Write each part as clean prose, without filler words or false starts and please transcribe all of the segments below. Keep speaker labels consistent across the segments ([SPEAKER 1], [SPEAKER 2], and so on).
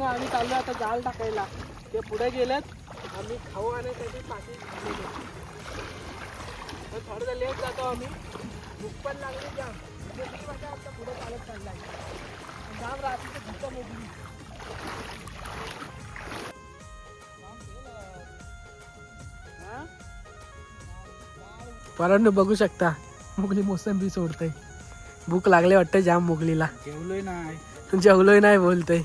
[SPEAKER 1] आम्ही चाललो आता जाळ टाकायला. ते पुढे गेलेत, आम्ही खाऊ आणण्यासाठी पाठी थांबलेलो. तर थोडं लेट जातो आम्ही. भूक पण लागली जाम. आता पुढे चालत चाललाय जाम रात्रीचं भूक मोकळी. परांनो बघू शकता मुगली मोसंबी सोडतय. भूक लागले वाटतं जाम मुगलीला.
[SPEAKER 2] जेवलोय नाही.
[SPEAKER 1] तू जेवलोय नाही बोलतय.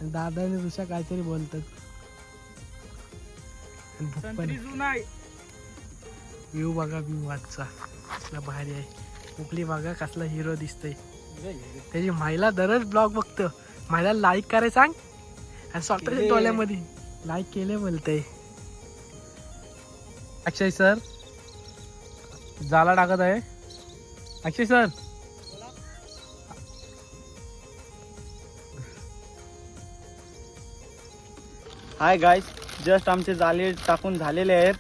[SPEAKER 1] दादा आणि ऋषा काहीतरी बोलतात. व्ह्यू बघा, व्ह्यू आजचा कसला भारी आहे. मुगली बघा कसला हिरो दिसतोय. त्याची महिला दरच ब्लॉग बघतो. महिला लाईक करायला सांग आणि स्वतःच्या डोळ्यामध्ये लाईक केले बोलतय. अक्षय सर जाला टाकत आहे. अक्षय सर
[SPEAKER 2] हाय गाईस, जस्ट आमचे जाळे टाकून झालेले आहेत.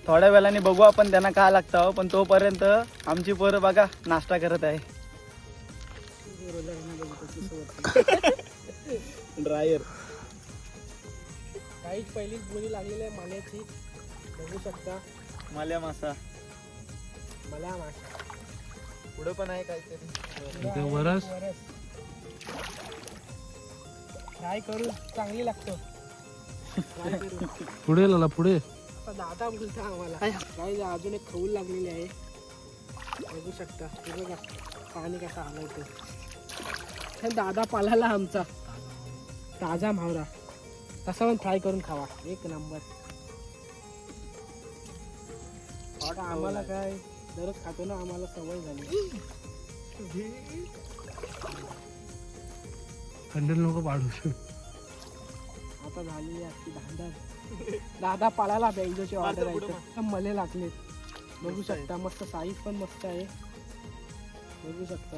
[SPEAKER 2] थोड्या वेळाने बघू आपण त्यांना काय लागतं. पण तोपर्यंत आमची पोरं बघा नाश्ता करत आहे. ड्रायर
[SPEAKER 1] काहीच पहिलीच बोली लागलेली आहे माल्याची. बघू शकता
[SPEAKER 2] माल्या मासा.
[SPEAKER 1] मला मासा
[SPEAKER 2] पुढं पण आहे काहीतरी.
[SPEAKER 1] वरस फ्राय करून चांगली लागतो.
[SPEAKER 3] पुढे लाला पुढे.
[SPEAKER 1] आता दादा बोलता आम्हाला काही अजून एक खवूल लागलेली आहे. बघू शकता हे बघा पाणी कसं आलं ते. दादा पालाला आमचा ताजा मावरा तसा पण फ्राय करून खावा एक नंबर. आता आम्हाला काय दररोज खातो ना, आम्हाला सवय झाली.
[SPEAKER 3] कंडेल नको पाडू.
[SPEAKER 1] आता झालेली असती धांदर. दादा पालाला बँजोचे ऑर्डर आहे मले लागलेत. बघू शकता मस्त साईज पण मस्त आहे. बघू शकता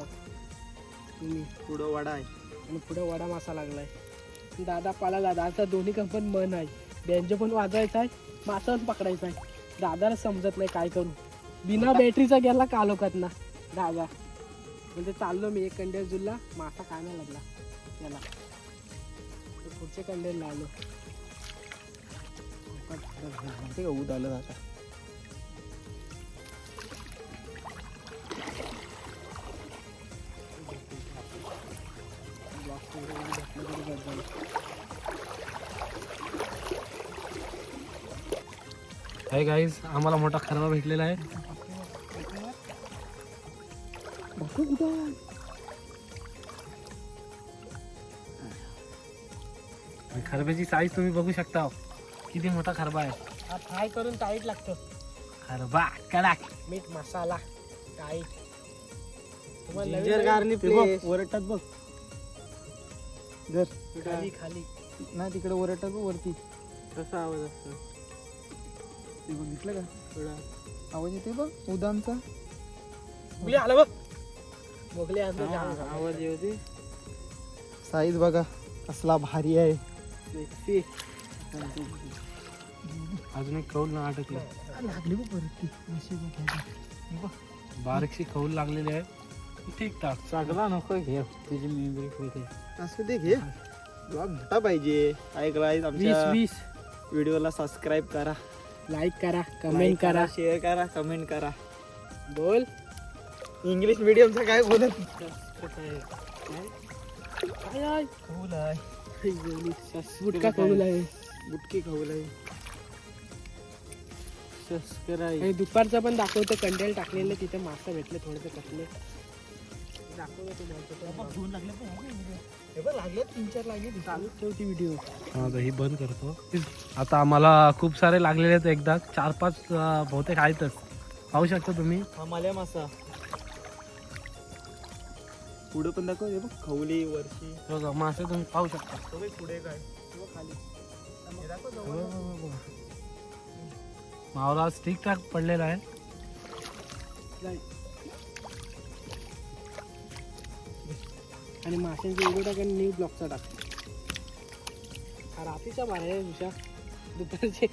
[SPEAKER 1] तुम्ही.
[SPEAKER 2] पुढं वडा आहे
[SPEAKER 1] आणि पुढे वडा मासा लागलाय. दादा पालाला दादा दोन्ही पण मन आहे. बँजो पण वाजवायचा आहे, मासा पण पकडायचा आहे. दादाला समजत नाही काय करू. बिना बॅटरीचा गेला कालोखात ना दादा. म्हणजे चाललो मी एक कंडेल जुलला मासा काय नाही लागला त्याला. पुढच्या कंडेलला आलो.
[SPEAKER 2] ते उद आलं आता.
[SPEAKER 3] हाय गाईज, आम्हाला मोठा खरबा भेटलेला आहे. खरब्याची साईज तुम्ही बघू शकता किती मोठा खरबा आहे.
[SPEAKER 1] हा फ्राय करून टाईट लागतो.
[SPEAKER 3] खरबा कडक.
[SPEAKER 1] मीठ मसाला टाईट.
[SPEAKER 2] जिंजर गार्लिक पेस्ट वरटात बघ.
[SPEAKER 1] खाली खाली
[SPEAKER 2] नाही तिकडे वरटात बघ वरती. कसा आवाज असतो ते बघितलं का? थोडा आवाज येते बघ उदांचा.
[SPEAKER 1] मुली आलं बघ. मोगले
[SPEAKER 2] आवाज येते. साईज बघा कसला भारी आहे.
[SPEAKER 3] अजून एक कौल ना अटकले.
[SPEAKER 1] लागली बघ परत.
[SPEAKER 3] बारीकशी कौल लागलेली आहे. ठीक ठाक.
[SPEAKER 2] सगळा नको घे तुझी मेमरी फुल. असं ते घे. ब्लॉग मोठा पाहिजे. ऐक गाईस, आमच्या
[SPEAKER 1] 20
[SPEAKER 2] व्हिडिओला सबस्क्राईब करा,
[SPEAKER 1] लाईक करा, कमेंट करा,
[SPEAKER 2] शेअर करा, कमेंट करा.
[SPEAKER 1] बोल.
[SPEAKER 2] इंग्लिश मीडियमचं काय बोलत
[SPEAKER 1] काय
[SPEAKER 2] कौल आहे.
[SPEAKER 1] गुटका कौल आहे.
[SPEAKER 2] बुटकी कौल आहे.
[SPEAKER 1] आणि दुपारचा पण दाखवतो. कंडेल टाकलेले तिथे मासा भेटले थोडेसे कसले लागले 3-4 लागले. चालू ठेवती व्हिडिओ.
[SPEAKER 3] हा ही बंद करतो. आता आम्हाला खूप सारे लागलेले आहेत. एकदा 4-5 बहुतेक आहेतच. पाहू शकता तुम्ही.
[SPEAKER 2] माल्या मासा. पुढे पण दाखव. हे बघ खवली वरची
[SPEAKER 3] बघा मासे तुम्ही पाहू शकता.
[SPEAKER 2] पुढे काय खाली
[SPEAKER 3] मावळा ठीक ठाक पडलेला आहे.
[SPEAKER 1] आणि माशांची व्हिडिओ टाक आणि न्यू ब्लॉगचा टाक. रात्रीच्या बाहेर तुझ्या दुपारचे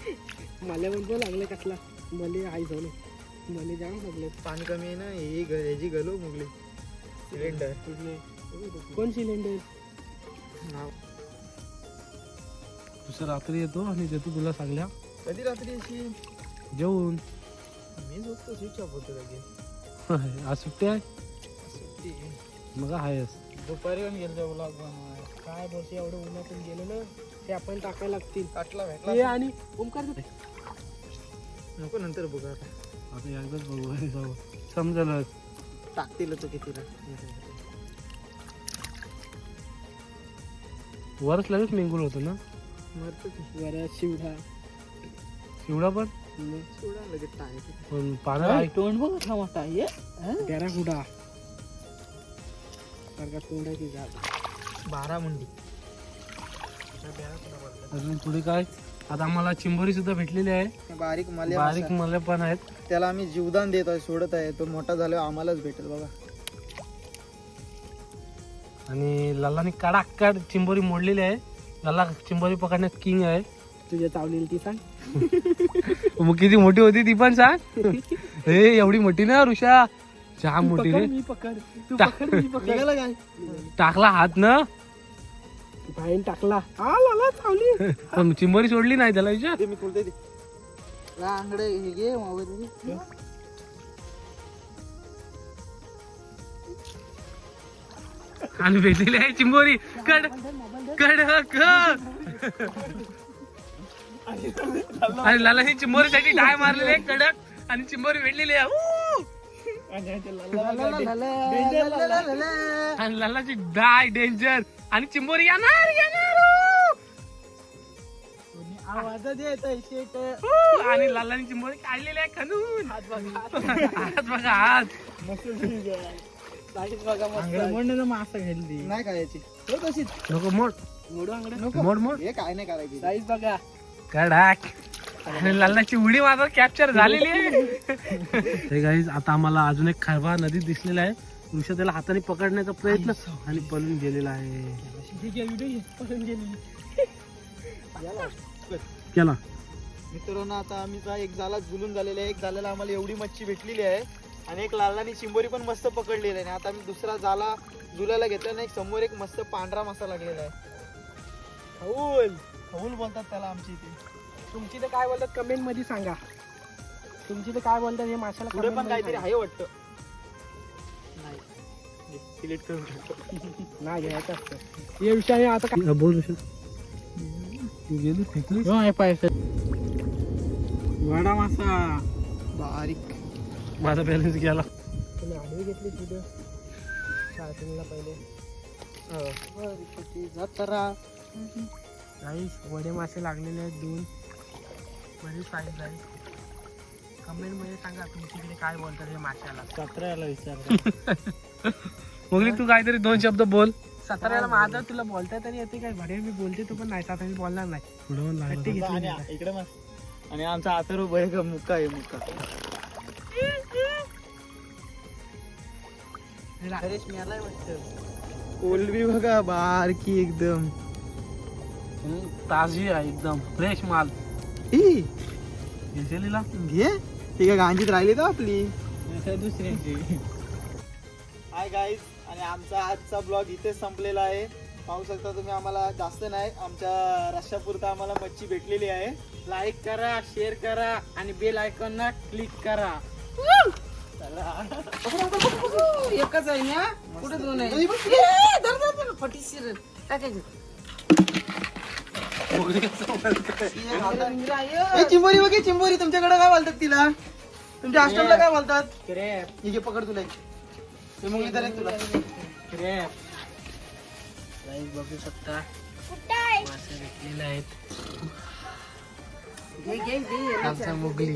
[SPEAKER 1] मला पण लागले कसला मले आई जाऊन मले जाम लागले.
[SPEAKER 2] पाणी कमी आहे ना. ही ह्याची गलो मुगली. सिलेंडर
[SPEAKER 1] कोण सिलेंडर?
[SPEAKER 3] दुसऱ्या रात्री येतो आणि देतो तुला सगळ्या
[SPEAKER 2] कधी रात्री अशी
[SPEAKER 3] जेवून.
[SPEAKER 2] मी झोपतो स्विच ऑफ होतो लगेच.
[SPEAKER 3] आज सुट्टी आहे मग आहेस.
[SPEAKER 2] दुपारी पण गेलो ब्लॉग
[SPEAKER 1] काय बोलते एवढं उन्हातून गेलो ना ते आपण टाकायला लागतील.
[SPEAKER 2] काटला
[SPEAKER 1] ते
[SPEAKER 2] भेटला
[SPEAKER 1] आणि ओमकार
[SPEAKER 2] नको नंतर बघा
[SPEAKER 3] आता एकदाच बघू आणि जाऊ समजलं.
[SPEAKER 2] टाकतील तो कितीला.
[SPEAKER 3] वरच लगेच मेंगुल होतो ना.
[SPEAKER 1] वरच शिवडा
[SPEAKER 3] शिवडा पण
[SPEAKER 2] सोडा लगेच टाकायचं.
[SPEAKER 3] पण पाण्यात आहे.
[SPEAKER 1] तोंड बघ हा मोठा ये त्यारा कुडा सारखा तोंड आहे तिचा.
[SPEAKER 2] 12 मुंडी.
[SPEAKER 3] अजून पुढे काय आता आम्हाला चिंबोरी सुद्धा भेटलेली आहे.
[SPEAKER 2] बारीक मले
[SPEAKER 3] बारीक मले पण आहेत.
[SPEAKER 2] त्याला आम्ही जीवदान देत आहे, सोडत आहे. तो मोठा झाल्यावर आम्हालाच भेटेल बघा.
[SPEAKER 3] आणि लल्लाने कडाकड चिंबोरी मोडलेली आहे. लल्ला चिंबोरी पकडण्यात किंग आहे.
[SPEAKER 1] तुझ्या चावलेली ती सांग.
[SPEAKER 3] मग किती मोठी होती ती पण सांग. ए एवढी मोठी ना ऋषा, जाम मोठी रे.
[SPEAKER 1] मी पकड तू
[SPEAKER 3] टाक.
[SPEAKER 1] पकड मी पकड.
[SPEAKER 2] निघाला काय
[SPEAKER 3] टाकला हात ना
[SPEAKER 1] बाईन टाकला. हा लाला चावली.
[SPEAKER 3] पण चिंबोरी सोडली नाही त्याला विचार.
[SPEAKER 2] ते मी खोलते ते रांगडे हे घे मोबाईल.
[SPEAKER 3] आणि भेटलेली आहे चिंबोरी कड कड आणि लालाची चिंबोरीसाठी डाय मारलेली आहे कडक आणि चिंबोरी भेटलेली आहे. ऊ! आणि लालाची डाय डेंजर आणि चिंबोरी येणार येणार.
[SPEAKER 1] आवाज देत शेट.
[SPEAKER 3] ऊ! आणि लालानी चिंबोरी काढलेली आहे खणून. हात बघा हात.
[SPEAKER 1] मासा घ्यायली
[SPEAKER 2] नाही खायची हो तशीच.
[SPEAKER 3] नको मोड
[SPEAKER 1] मोडू आंगडे
[SPEAKER 3] मोड मोड
[SPEAKER 2] हे काय नाही करायची.
[SPEAKER 1] साईज बघा.
[SPEAKER 3] कडाक आणि लालाची उडी मात्र कॅप्चर झालेली आहे. हे गाईज आता आम्हाला अजून एक खरबा नदीत दिसलेला आहे. ऋषा त्याला हाताने पकडण्याचा प्रयत्न आणि पळून गेलेला आहे.
[SPEAKER 1] पळून गेली.
[SPEAKER 3] केला
[SPEAKER 2] मित्रांनो आता आम्हीचा एक जाला झुलून झालेला आहे. एक जाल्याला आम्हाला एवढी मच्छी भेटलेली आहे आणि एक लालानी चिंबोरी पण मस्त पकडलेली आहे. आणि आता मी दुसरा जाला झुलायला घेतला आणि एक समोर एक मस्त पांढरा मासा लागलेला आहे. खऊल खऊल बोलतात त्याला आमच्या इथे.
[SPEAKER 1] तुमची तर काय बोलतात कमेंट मध्ये सांगा. तुमची तर काय बोलतात हे माशाला
[SPEAKER 2] पुढे
[SPEAKER 1] comment
[SPEAKER 2] पण
[SPEAKER 1] मध्ये
[SPEAKER 2] काहीतरी
[SPEAKER 1] सांगा.
[SPEAKER 2] आहे वाटतं. नाही सिलेक्ट करून टाकतो.
[SPEAKER 1] नाही घ्यायचं असतं या विषयाने आता काय
[SPEAKER 3] बोल ऋषा. गेली फेकली.
[SPEAKER 1] वाडा मासा
[SPEAKER 2] बारीक.
[SPEAKER 3] माझा बॅलन्स गेला.
[SPEAKER 1] तुम्ही आडवी घेतली तिथं स्टार्टिंगला पहिले काहीच वडे मासे लागलेले आहेत 2. बरी साईज आहे. कमेंट मध्ये सांगा तुमच्याकडे काय बोलतात हे माशाला.
[SPEAKER 2] 17 विचार.
[SPEAKER 3] मग तू काहीतरी 2 शब्द बोल.
[SPEAKER 1] 17 माझा तुला बोलता तरी येते काय भडे मी बोलते तो पण नाही 17 मी बोलणार नाही. हट्टी घेतली मी आता.
[SPEAKER 2] इकडे मग आणि आमचा आतरू बरे का मुक्का आहे मुक्का. कोलबी बघा बारकी एकदम.
[SPEAKER 3] ताजी आहे एकदम फ्रेश माल.
[SPEAKER 2] ई,
[SPEAKER 3] घेतलेला
[SPEAKER 2] घे ती काय गांजीत राहिली तर आपली दुसऱ्यांची. हाय गाईज आणि आमचा आजचा ब्लॉग इथेच संपलेला आहे. पाहू शकता तुम्ही आम्हाला जास्त नाही आमच्या रश्श्यापुरता आम्हाला मच्छी भेटलेली आहे.
[SPEAKER 1] लाईक करा, शेअर करा आणि बेल आयकॉनला क्लिक करा. एकच आहे ना कुठे 2 आहे. पटीशीर टाकायचं.
[SPEAKER 2] ए, चिंबोरी बघे चिंबोरी तुमच्याकडे काय बोलतात तिला. तुमच्या हॉस्टेलला काय बोलतात. ठीक आहे पकड तुला. ते मग इथं तुला
[SPEAKER 1] बघू शकता मासे भेटलेले आहेत. आमचा मुगली.